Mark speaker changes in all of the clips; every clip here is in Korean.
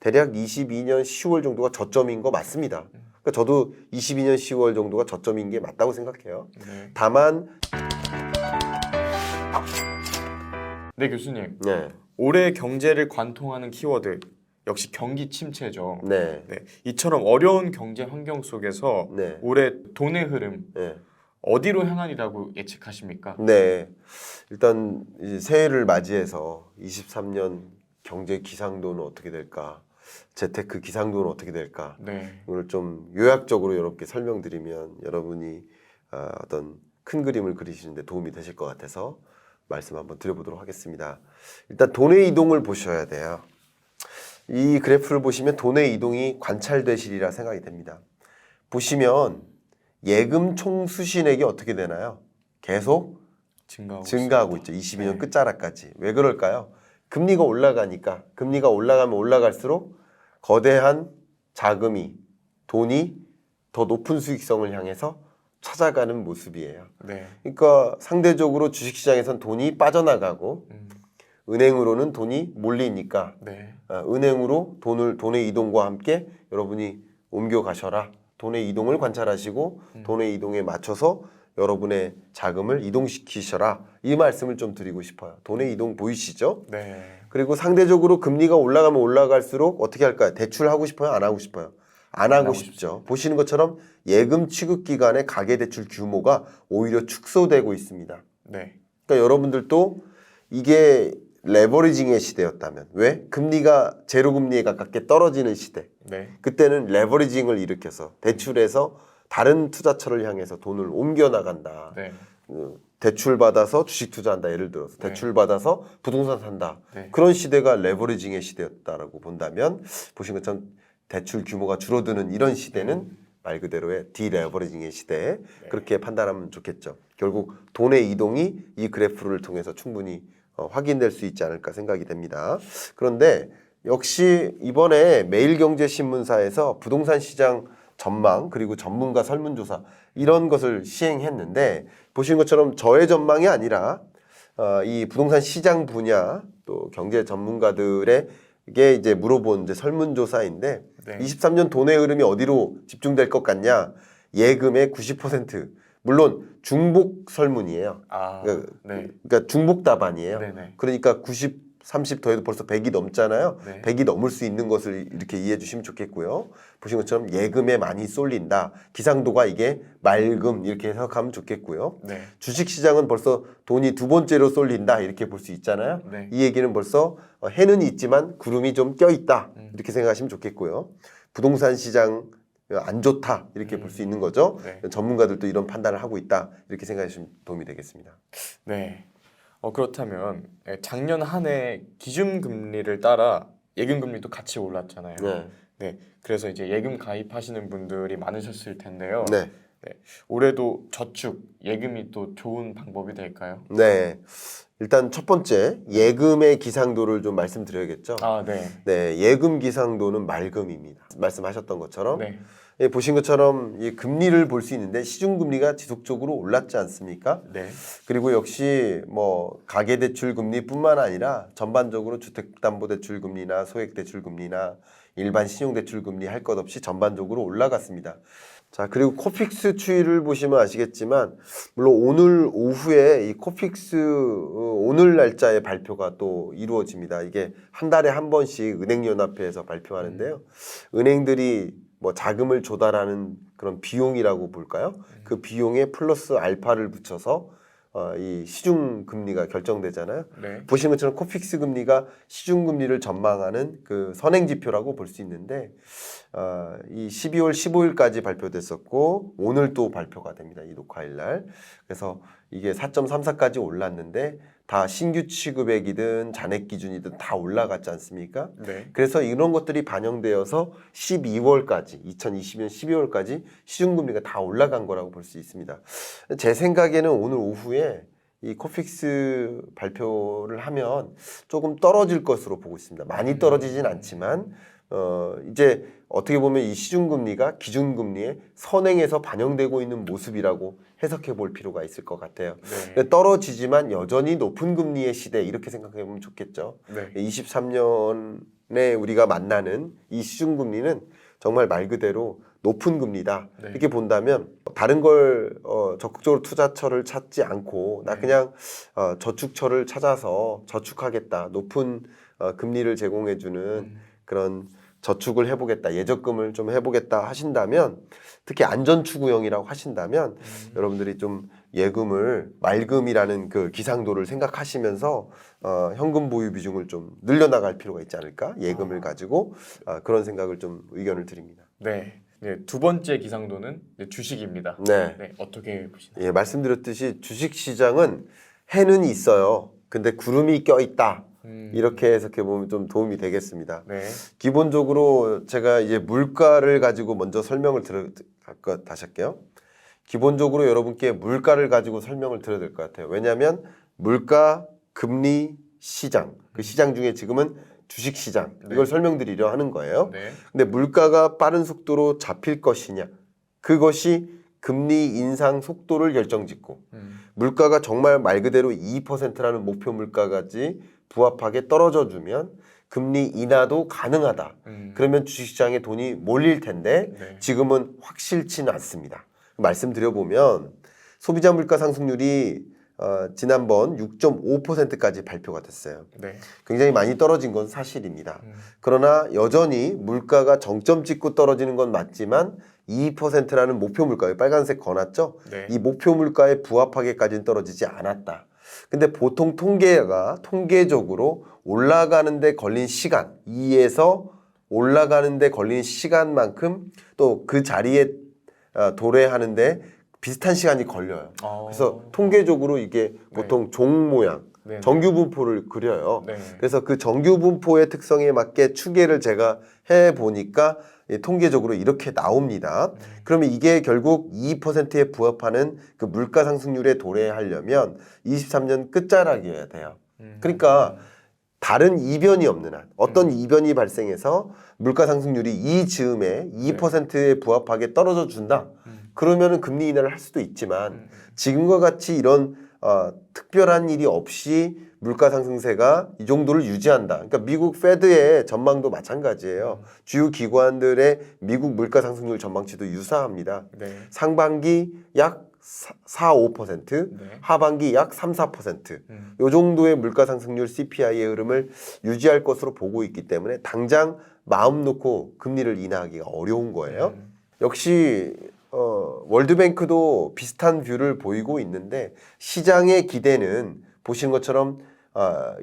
Speaker 1: 대략 22년 10월 정도가 저점인 거 맞습니다. 그러니까 저도 22년 10월 정도가 저점인 게 맞다고 생각해요.
Speaker 2: 네.
Speaker 1: 다만
Speaker 2: 네, 교수님.
Speaker 1: 네,
Speaker 2: 올해 경제를 관통하는 키워드 역시 경기 침체죠.
Speaker 1: 네,
Speaker 2: 네, 이처럼 어려운 경제 환경 속에서
Speaker 1: 네,
Speaker 2: 올해 돈의 흐름
Speaker 1: 네.
Speaker 2: 어디로 향하리라고 예측하십니까?
Speaker 1: 네, 일단 이제 새해를 맞이해서 23년 경제 기상도는 어떻게 될까? 재테크 기상도는 어떻게 될까?
Speaker 2: 네,
Speaker 1: 오늘 좀 요약적으로 여러분께 설명드리면 여러분이 어떤 큰 그림을 그리시는데 도움이 되실 것 같아서 말씀 한번 드려보도록 하겠습니다. 일단 돈의 이동을 보셔야 돼요. 이 그래프를 보시면 돈의 이동이 관찰되시리라 생각이 됩니다. 보시면 예금 총 수신액이 어떻게 되나요? 계속 증가하고 있죠. 22년
Speaker 2: 네.
Speaker 1: 끝자락까지. 왜 그럴까요? 금리가 올라가니까 금리가 올라가면 올라갈수록 거대한 자금이 돈이 더 높은 수익성을 향해서 찾아가는 모습이에요.
Speaker 2: 네,
Speaker 1: 그러니까 상대적으로 주식시장에선 돈이 빠져나가고 은행으로는 돈이 몰리니까
Speaker 2: 네,
Speaker 1: 은행으로 돈의 이동과 함께 여러분이 옮겨 가셔라. 돈의 이동을 관찰하시고 돈의 이동에 맞춰서 여러분의 자금을 이동시키셔라. 이 말씀을 좀 드리고 싶어요. 돈의 이동 보이시죠?
Speaker 2: 네.
Speaker 1: 그리고 상대적으로 금리가 올라가면 올라갈수록 어떻게 할까요? 대출하고 싶어요? 안 하고 싶어요? 안 하고 싶죠. 보시는 것처럼 예금 취급 기간의 가계대출 규모가 오히려 축소되고 있습니다.
Speaker 2: 네,
Speaker 1: 그러니까 여러분들도 이게 레버리징의 시대였다면 왜? 금리가 제로금리에 가깝게 떨어지는 시대.
Speaker 2: 네,
Speaker 1: 그때는 레버리징을 일으켜서 대출해서 다른 투자처를 향해서 돈을 옮겨 나간다.
Speaker 2: 네,
Speaker 1: 대출 받아서 주식 투자한다. 예를 들어서
Speaker 2: 네.
Speaker 1: 대출 받아서 부동산 산다.
Speaker 2: 네.
Speaker 1: 그런 시대가 레버리징의 시대였다라고 본다면 보신 것처럼 대출 규모가 줄어드는 이런 시대는 말 그대로의 디레버리징의 시대. 그렇게 판단하면 좋겠죠. 결국 돈의 이동이 이 그래프를 통해서 충분히 확인될 수 있지 않을까 생각이 됩니다. 그런데 역시 이번에 매일경제신문사에서 부동산 시장 전망 그리고 전문가 설문조사 이런 것을 시행했는데 보신 것처럼 저의 전망이 아니라 이 부동산 시장 분야 또 경제 전문가들에게 이제 물어본 이제 설문조사인데
Speaker 2: 네.
Speaker 1: 23년 돈의 흐름이 어디로 집중될 것 같냐? 예금의 90% 물론 중복 설문이에요.
Speaker 2: 아,
Speaker 1: 그러니까,
Speaker 2: 네,
Speaker 1: 그러니까 중복 답안이에요.
Speaker 2: 네네.
Speaker 1: 그러니까 90, 30 더해도 벌써 100이 넘잖아요.
Speaker 2: 네.
Speaker 1: 100이 넘을 수 있는 것을 이렇게 이해해 주시면 좋겠고요. 보신 것처럼 예금에 많이 쏠린다. 기상도가 이게 맑음 이렇게 해석하면 좋겠고요.
Speaker 2: 네,
Speaker 1: 주식시장은 벌써 돈이 두 번째로 쏠린다 이렇게 볼 수 있잖아요.
Speaker 2: 네.
Speaker 1: 이 얘기는 벌써 해는 있지만 구름이 좀 껴있다 이렇게 생각하시면 좋겠고요. 부동산 시장 안 좋다 이렇게 볼 수 있는 거죠.
Speaker 2: 네.
Speaker 1: 전문가들도 이런 판단을 하고 있다 이렇게 생각하시면 도움이 되겠습니다.
Speaker 2: 네. 그렇다면 작년 한 해 기준금리를 따라 예금금리도 같이 올랐잖아요.
Speaker 1: 네.
Speaker 2: 네. 그래서 이제 예금 가입하시는 분들이 많으셨을 텐데요.
Speaker 1: 네.
Speaker 2: 네. 올해도 저축, 예금이 또 좋은 방법이 될까요?
Speaker 1: 네. 일단 첫 번째 예금의 기상도를 좀 말씀드려야겠죠.
Speaker 2: 아, 네.
Speaker 1: 네, 예금 기상도는 맑음입니다. 말씀하셨던 것처럼
Speaker 2: 네.
Speaker 1: 예, 보신 것처럼 이 금리를 볼 수 있는데 시중금리가 지속적으로 올랐지 않습니까?
Speaker 2: 네.
Speaker 1: 그리고 역시 뭐 가계대출 금리뿐만 아니라 전반적으로 주택담보대출 금리나 소액대출 금리나 일반 신용대출 금리 할 것 없이 전반적으로 올라갔습니다. 자, 그리고 코픽스 추이를 보시면 아시겠지만 물론 오늘 오후에 이 코픽스 오늘 날짜의 발표가 또 이루어집니다. 이게 한 달에 한 번씩 은행연합회에서 발표하는데요. 은행들이 뭐 자금을 조달하는 그런 비용이라고 볼까요? 그 비용에 플러스 알파를 붙여서 이 시중 금리가 결정되잖아요.
Speaker 2: 네.
Speaker 1: 보신 것처럼 코픽스 금리가 시중 금리를 전망하는 그 선행 지표라고 볼 수 있는데 이 12월 15일까지 발표됐었고 오늘 또 발표가 됩니다. 이 녹화일 날. 그래서 이게 4.34까지 올랐는데 다 신규 취급액이든 잔액 기준이든 다 올라갔지 않습니까?
Speaker 2: 네.
Speaker 1: 그래서 이런 것들이 반영되어서 12월까지 2020년 12월까지 시중금리가 다 올라간 거라고 볼 수 있습니다. 제 생각에는 오늘 오후에 이 코픽스 발표를 하면 조금 떨어질 것으로 보고 있습니다. 많이 떨어지진 않지만 이제 어떻게 보면 이 시중금리가 기준금리에 선행해서 반영되고 있는 모습이라고 해석해 볼 필요가 있을 것 같아요.
Speaker 2: 네.
Speaker 1: 떨어지지만 여전히 높은 금리의 시대 이렇게 생각해 보면 좋겠죠.
Speaker 2: 네.
Speaker 1: 23년 우리가 만나는 이 시중금리는 정말 말 그대로 높은 금리다.
Speaker 2: 네.
Speaker 1: 이렇게 본다면 다른 걸 적극적으로 투자처를 찾지 않고 나
Speaker 2: 네.
Speaker 1: 그냥 저축처를 찾아서 저축하겠다. 높은 금리를 제공해주는 그런 저축을 해보겠다. 예적금을 좀 해보겠다 하신다면 특히 안전추구형이라고 하신다면 여러분들이 좀 예금을 말금이라는 그 기상도를 생각하시면서 현금 보유 비중을 좀 늘려나갈 필요가 있지 않을까? 예금을 가지고 그런 생각을 좀 의견을 드립니다.
Speaker 2: 네. 네, 두 번째 기상도는 이제 주식입니다.
Speaker 1: 네.
Speaker 2: 네, 어떻게 보시나요?
Speaker 1: 예, 말씀드렸듯이 주식시장은 해는 있어요. 근데 구름이 껴있다. 이렇게 해석해 보면 좀 도움이 되겠습니다.
Speaker 2: 네.
Speaker 1: 기본적으로 제가 이제 물가를 가지고 먼저 설명을 다시 할게요. 기본적으로 여러분께 물가를 가지고 설명을 드려야 될 것 같아요. 왜냐하면 물가, 금리, 시장. 그 시장 중에 지금은 주식시장. 이걸 설명드리려 하는 거예요.
Speaker 2: 네.
Speaker 1: 근데 물가가 빠른 속도로 잡힐 것이냐. 그것이 금리 인상 속도를 결정짓고 물가가 정말 말 그대로 2%라는 목표 물가까지 부합하게 떨어져 주면 금리 인하도 가능하다. 그러면 주식시장에 돈이 몰릴 텐데
Speaker 2: 네.
Speaker 1: 지금은 확실치는 않습니다. 말씀드려보면 소비자 물가 상승률이 지난번 6.5%까지 발표가 됐어요.
Speaker 2: 네.
Speaker 1: 굉장히 많이 떨어진 건 사실입니다. 그러나 여전히 물가가 정점 찍고 떨어지는 건 맞지만 2%라는 목표 물가, 빨간색 거놨죠?
Speaker 2: 네.
Speaker 1: 이 목표 물가에 부합하게까지는 떨어지지 않았다. 근데 보통 통계적으로 올라가는 데 걸린 시간, 2에서 올라가는 데 걸린 시간만큼 또 그 자리에 도래하는데 비슷한 시간이 걸려요. 그래서 통계적으로 이게 보통 종 모양,
Speaker 2: 네.
Speaker 1: 정규 분포를 그려요.
Speaker 2: 네.
Speaker 1: 그래서 그 정규 분포의 특성에 맞게 추계를 제가 해 보니까 통계적으로 이렇게 나옵니다. 그러면 이게 결국 2%에 부합하는 그 물가 상승률에 도래하려면 23년 끝자락이어야 돼요. 그러니까 다른 이변이 없는 한 어떤 이변이 발생해서 물가 상승률이 이 즈음에 2%에 부합하게 떨어져 준다. 그러면은 금리 인하를 할 수도 있지만 지금과 같이 이런 특별한 일이 없이 물가 상승세가 이 정도를 유지한다. 그러니까 미국 페드의 전망도 마찬가지예요. 주요 기관들의 미국 물가 상승률 전망치도 유사합니다.
Speaker 2: 네.
Speaker 1: 상반기 약 4-5%,
Speaker 2: 네.
Speaker 1: 하반기 약 3-4%. 요 정도의 물가 상승률 CPI의 흐름을 유지할 것으로 보고 있기 때문에 당장 마음 놓고 금리를 인하하기가 어려운 거예요. 역시 월드뱅크도 비슷한 뷰를 보이고 있는데 시장의 기대는 보신 것처럼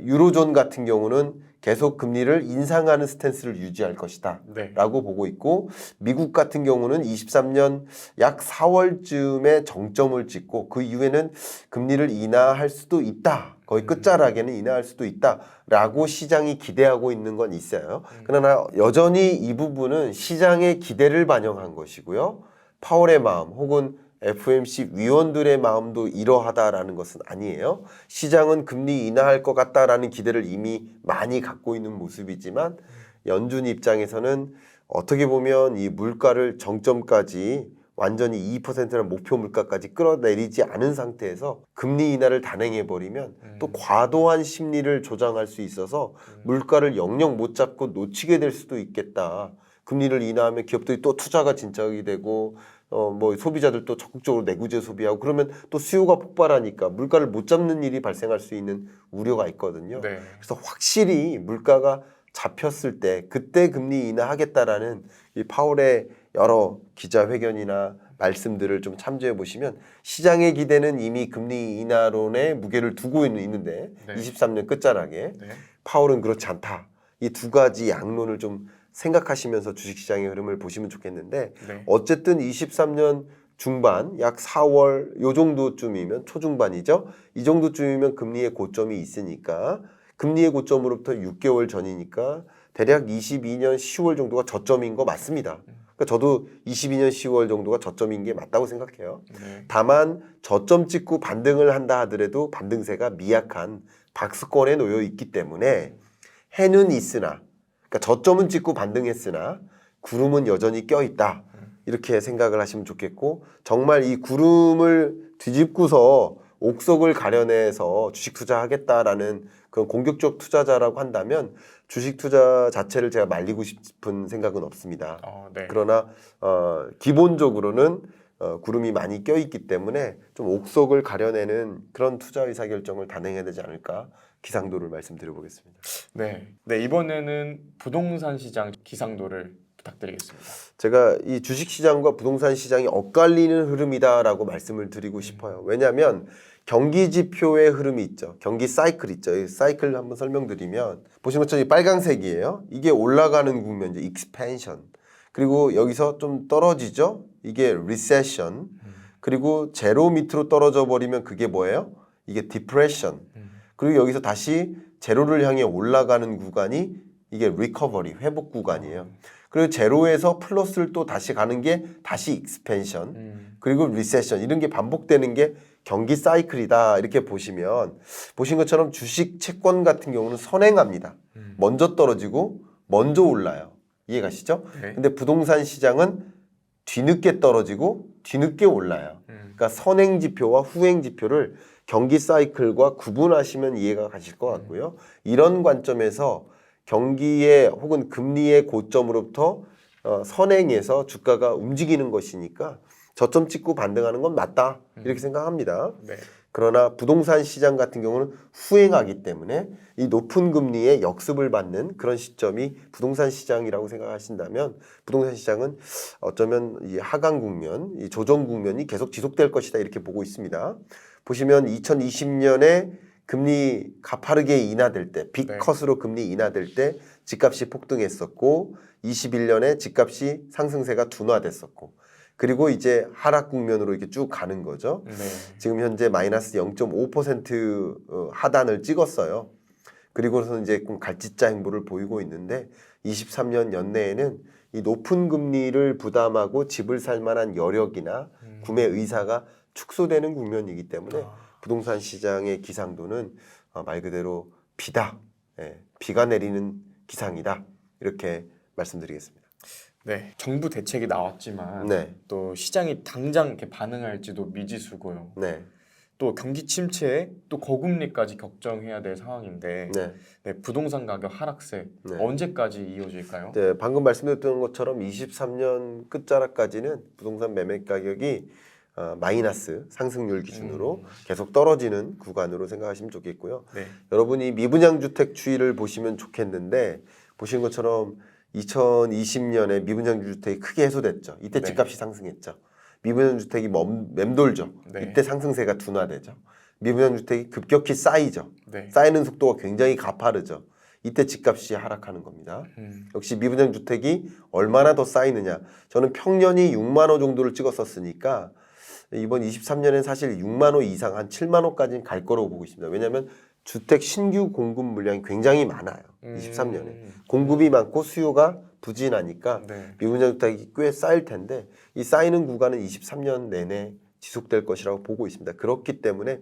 Speaker 1: 유로존 같은 경우는 계속 금리를 인상하는 스탠스를 유지할 것이다
Speaker 2: 네.
Speaker 1: 라고 보고 있고 미국 같은 경우는 23년 약 4월쯤에 정점을 찍고 그 이후에는 금리를 인하할 수도 있다. 거의 끝자락에는 인하할 수도 있다 라고 시장이 기대하고 있는 건 있어요. 그러나 여전히 이 부분은 시장의 기대를 반영한 것이고요. 파월의 마음 혹은 FOMC 위원들의 마음도 이러하다라는 것은 아니에요. 시장은 금리 인하할 것 같다라는 기대를 이미 많이 갖고 있는 모습이지만 연준 입장에서는 어떻게 보면 이 물가를 정점까지 완전히 2%라는 목표 물가까지 끌어내리지 않은 상태에서 금리 인하를 단행해버리면 또 과도한 심리를 조장할 수 있어서 물가를 영영 못 잡고 놓치게 될 수도 있겠다. 금리를 인하하면 기업들이 또 투자가 진척이 되고 뭐 소비자들도 적극적으로 내구재 소비하고 그러면 또 수요가 폭발하니까 물가를 못 잡는 일이 발생할 수 있는 우려가 있거든요.
Speaker 2: 네.
Speaker 1: 그래서 확실히 물가가 잡혔을 때 그때 금리 인하하겠다라는 이 파월의 여러 기자회견이나 말씀들을 좀 참조해 보시면 시장의 기대는 이미 금리 인하론에 무게를 두고 있는데
Speaker 2: 네.
Speaker 1: 23년 끝자락에
Speaker 2: 네.
Speaker 1: 파월은 그렇지 않다. 이 두 가지 양론을 좀 생각하시면서 주식시장의 흐름을 보시면 좋겠는데
Speaker 2: 네.
Speaker 1: 어쨌든 23년 중반 약 4월 요 정도쯤이면 초중반이죠. 이 정도쯤이면 금리의 고점이 있으니까 금리의 고점으로부터 6개월 전이니까 대략 22년 10월 정도가 저점인 거 맞습니다. 그러니까 저도 22년 10월 정도가 저점인 게 맞다고 생각해요.
Speaker 2: 네.
Speaker 1: 다만 저점 찍고 반등을 한다 하더라도 반등세가 미약한 박스권에 놓여 있기 때문에 해는 있으나 그러니까 저점은 찍고 반등했으나 구름은 여전히 껴있다. 이렇게 생각을 하시면 좋겠고 정말 이 구름을 뒤집고서 옥석을 가려내서 주식 투자하겠다라는 그런 공격적 투자자라고 한다면 주식 투자 자체를 제가 말리고 싶은 생각은 없습니다.
Speaker 2: 네.
Speaker 1: 그러나 기본적으로는 구름이 많이 껴있기 때문에 좀 옥석을 가려내는 그런 투자 의사결정을 단행해야 되지 않을까 기상도를 말씀드려보겠습니다.
Speaker 2: 네. 네, 이번에는 부동산 시장 기상도를 부탁드리겠습니다.
Speaker 1: 제가 이 주식시장과 부동산 시장이 엇갈리는 흐름이다라고 말씀을 드리고 싶어요. 왜냐하면 경기 지표의 흐름이 있죠. 경기 사이클 있죠. 이 사이클 한번 설명드리면 보시는 것처럼 이 빨간색이에요. 이게 올라가는 국면, 이제 익스펜션. 그리고 여기서 좀 떨어지죠. 이게 리세션. 그리고 제로 밑으로 떨어져 버리면 그게 뭐예요? 이게 디프레션. 그리고 여기서 다시 제로를 향해 올라가는 구간이 이게 리커버리, 회복 구간이에요. 그리고 제로에서 플러스를 또 다시 가는 게 다시 익스펜션. 그리고 리세션. 이런 게 반복되는 게 경기 사이클이다. 이렇게 보시면 보신 것처럼 주식 채권 같은 경우는 선행합니다. 먼저 떨어지고 먼저 올라요. 이해가시죠?
Speaker 2: 네.
Speaker 1: 근데 부동산 시장은 뒤늦게 떨어지고 뒤늦게 올라요. 그러니까 선행 지표와 후행 지표를 경기 사이클과 구분하시면 이해가 가실 것 같고요. 이런 관점에서 경기의 혹은 금리의 고점으로부터 선행해서 주가가 움직이는 것이니까 저점 찍고 반등하는 건 맞다 이렇게 생각합니다.
Speaker 2: 네.
Speaker 1: 그러나 부동산 시장 같은 경우는 후행하기 때문에 이 높은 금리의 역습을 받는 그런 시점이 부동산 시장이라고 생각하신다면 부동산 시장은 어쩌면 이 하강 국면, 이 조정 국면이 계속 지속될 것이다 이렇게 보고 있습니다. 보시면 2020년에 금리 가파르게 인하될 때, 빅컷으로 금리 인하될 때 집값이 폭등했었고 21년에 집값이 상승세가 둔화됐었고 그리고 이제 하락 국면으로 이렇게 쭉 가는 거죠.
Speaker 2: 네.
Speaker 1: 지금 현재 마이너스 0.5% 하단을 찍었어요. 그리고서 이제 좀 갈짓자 행보를 보이고 있는데 23년 연내에는 이 높은 금리를 부담하고 집을 살 만한 여력이나 구매 의사가 축소되는 국면이기 때문에 부동산 시장의 기상도는 말 그대로 비다. 예, 비가 내리는 기상이다. 이렇게 말씀드리겠습니다.
Speaker 2: 네. 정부 대책이 나왔지만
Speaker 1: 네.
Speaker 2: 또 시장이 당장 이렇게 반응할지도 미지수고요.
Speaker 1: 네.
Speaker 2: 또 경기 침체에 또 고금리까지 걱정해야 될 상황인데
Speaker 1: 네.
Speaker 2: 네, 부동산 가격 하락세
Speaker 1: 네.
Speaker 2: 언제까지 이어질까요?
Speaker 1: 네, 방금 말씀드렸던 것처럼 23년 끝자락까지는 부동산 매매 가격이 마이너스 상승률 기준으로 계속 떨어지는 구간으로 생각하시면 좋겠고요.
Speaker 2: 네.
Speaker 1: 여러분이 미분양 주택 추이를 보시면 좋겠는데 보신 것처럼 2020년에 미분양 주택이 크게 해소됐죠. 이때
Speaker 2: 네.
Speaker 1: 집값이 상승했죠. 미분양 주택이 맴돌죠.
Speaker 2: 네.
Speaker 1: 이때 상승세가 둔화되죠. 미분양 주택이 급격히 쌓이죠.
Speaker 2: 네.
Speaker 1: 쌓이는 속도가 굉장히 가파르죠. 이때 집값이 하락하는 겁니다. 역시 미분양 주택이 얼마나 더 쌓이느냐. 저는 평년이 6만 호 정도를 찍었었으니까 이번 23년엔 사실 6만 호 이상 한 7만 호까지는 갈 거라고 보고 있습니다. 왜냐하면 주택 신규 공급 물량이 굉장히 많아요. 23년에. 공급이 많고 수요가 부진하니까
Speaker 2: 네.
Speaker 1: 미분양 주택이 꽤 쌓일 텐데 이 쌓이는 구간은 23년 내내 지속될 것이라고 보고 있습니다. 그렇기 때문에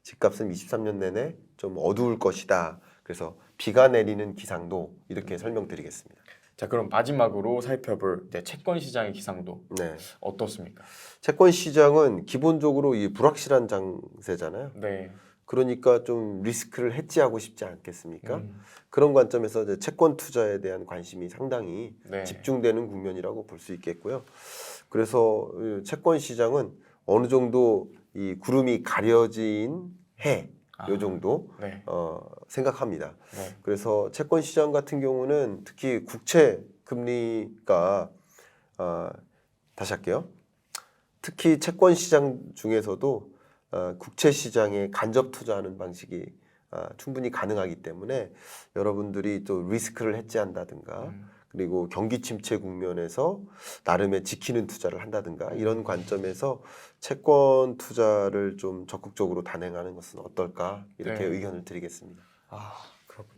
Speaker 1: 집값은 23년 내내 좀 어두울 것이다. 그래서 비가 내리는 기상도 이렇게 설명드리겠습니다.
Speaker 2: 자, 그럼 마지막으로 살펴볼 채권 시장의 기상도
Speaker 1: 네.
Speaker 2: 어떻습니까?
Speaker 1: 채권 시장은 기본적으로 이 불확실한 장세잖아요.
Speaker 2: 네.
Speaker 1: 그러니까 좀 리스크를 해지하고 싶지 않겠습니까? 그런 관점에서 이제 채권 투자에 대한 관심이 상당히
Speaker 2: 네.
Speaker 1: 집중되는 국면이라고 볼 수 있겠고요. 그래서 채권 시장은 어느 정도 이 구름이 가려진 해, 요 정도
Speaker 2: 네.
Speaker 1: 생각합니다.
Speaker 2: 네.
Speaker 1: 그래서 채권 시장 같은 경우는 특히 국채 금리가 다시 할게요. 특히 채권 시장 중에서도 국채 시장에 간접 투자하는 방식이 충분히 가능하기 때문에 여러분들이 또 리스크를 해지한다든가 그리고 경기 침체 국면에서 나름의 지키는 투자를 한다든가 이런 관점에서 채권 투자를 좀 적극적으로 단행하는 것은 어떨까 이렇게
Speaker 2: 네.
Speaker 1: 의견을 드리겠습니다.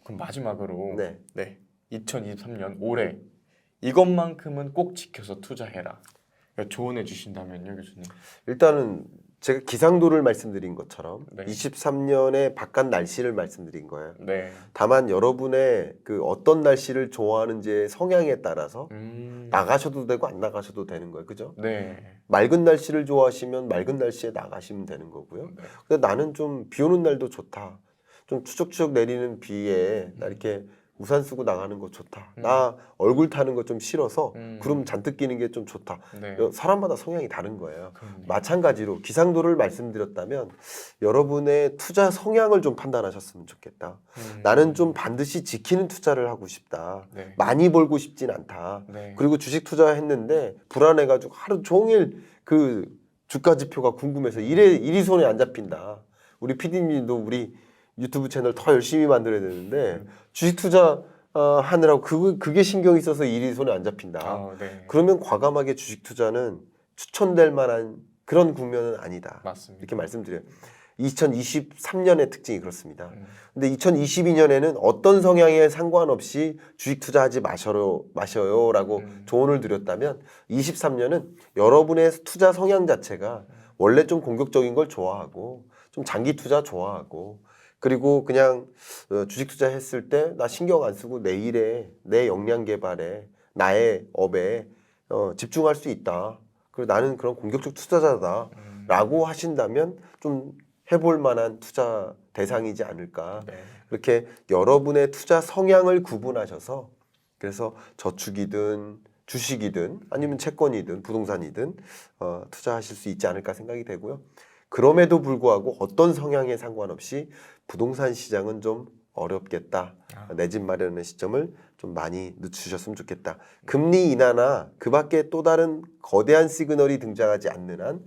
Speaker 2: 그럼 마지막으로
Speaker 1: 네.
Speaker 2: 2023년 올해 이것만큼은 꼭 지켜서 투자해라. 조언해 주신다면요, 교수님.
Speaker 1: 일단은 제가 기상도를 말씀드린 것처럼
Speaker 2: 네.
Speaker 1: 23년의 바깥 날씨를 말씀드린 거예요.
Speaker 2: 네.
Speaker 1: 다만 여러분의 그 어떤 날씨를 좋아하는지의 성향에 따라서 나가셔도 되고 안 나가셔도 되는 거예요. 그죠?
Speaker 2: 네.
Speaker 1: 맑은 날씨를 좋아하시면 맑은 날씨에 나가시면 되는 거고요.
Speaker 2: 네.
Speaker 1: 근데 나는 좀 비 오는 날도 좋다. 좀 추적추적 내리는 비에 나 이렇게 우산 쓰고 나가는 거 좋다. 나 얼굴 타는 거 좀 싫어서 구름 잔뜩 끼는 게 좀 좋다.
Speaker 2: 네.
Speaker 1: 사람마다 성향이 다른 거예요.
Speaker 2: 그럼요.
Speaker 1: 마찬가지로 기상도를 말씀드렸다면 여러분의 투자 성향을 좀 판단하셨으면 좋겠다. 나는 좀 반드시 지키는 투자를 하고 싶다.
Speaker 2: 네.
Speaker 1: 많이 벌고 싶진 않다.
Speaker 2: 네.
Speaker 1: 그리고 주식 투자했는데 불안해가지고 하루 종일 그 주가 지표가 궁금해서 일이 손에 안 잡힌다. 우리 PD님도 우리 유튜브 채널 더 열심히 만들어야 되는데 주식 투자 하느라고 그게 신경이 있어서 일이 손에 안 잡힌다.
Speaker 2: 네.
Speaker 1: 그러면 과감하게 주식 투자는 추천될 만한 그런 국면은 아니다.
Speaker 2: 맞습니다.
Speaker 1: 이렇게 말씀드려요. 2023년의 특징이 그렇습니다. 근데 2022년에는 어떤 성향에 상관없이 주식 투자하지 마셔요라고 조언을 드렸다면 23년은 여러분의 투자 성향 자체가 원래 좀 공격적인 걸 좋아하고 좀 장기 투자 좋아하고 그리고 그냥 주식 투자했을 때 나 신경 안 쓰고 내 일에 내 역량 개발에 나의 업에 집중할 수 있다. 그리고 나는 그런 공격적 투자자다라고 하신다면 좀 해볼 만한 투자 대상이지 않을까.
Speaker 2: 네.
Speaker 1: 그렇게 여러분의 투자 성향을 구분하셔서 그래서 저축이든 주식이든 아니면 채권이든 부동산이든 투자하실 수 있지 않을까 생각이 되고요. 그럼에도 불구하고 어떤 성향에 상관없이 부동산 시장은 좀 어렵겠다. 내 집 마련의 시점을 좀 많이 늦추셨으면 좋겠다. 금리 인하나 그 밖에 또 다른 거대한 시그널이 등장하지 않는 한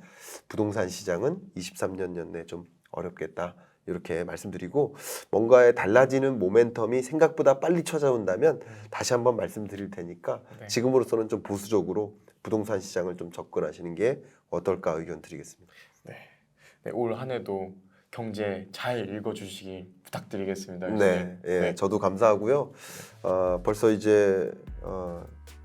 Speaker 1: 부동산 시장은 23년 연내 좀 어렵겠다. 이렇게 말씀드리고 뭔가에 달라지는 모멘텀이 생각보다 빨리 찾아온다면 다시 한번 말씀드릴 테니까
Speaker 2: 네.
Speaker 1: 지금으로서는 좀 보수적으로 부동산 시장을 좀 접근하시는 게 어떨까 의견 드리겠습니다.
Speaker 2: 네, 올 한 해도 경제 잘 읽어주시기 부탁드리겠습니다.
Speaker 1: 네, 예,
Speaker 2: 네.
Speaker 1: 저도 감사하고요. 벌써 이제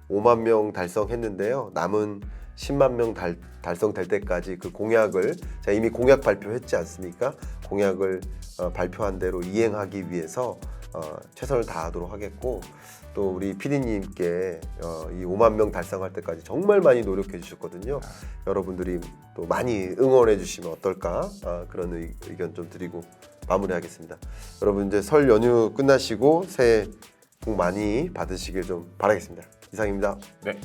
Speaker 1: 5만 명 달성했는데요. 남은 10만 명 달성될 때까지 그 공약을 제가 이미 공약 발표했지 않습니까? 공약을 발표한 대로 이행하기 위해서 최선을 다하도록 하겠고 또 우리 PD님께 이 5만 명 달성할 때까지 정말 많이 노력해 주셨거든요. 여러분들이 또 많이 응원해 주시면 어떨까 그런 의견 좀 드리고 마무리하겠습니다. 여러분 이제 설 연휴 끝나시고 새해 복 많이 받으시길 좀 바라겠습니다. 이상입니다.
Speaker 2: 네.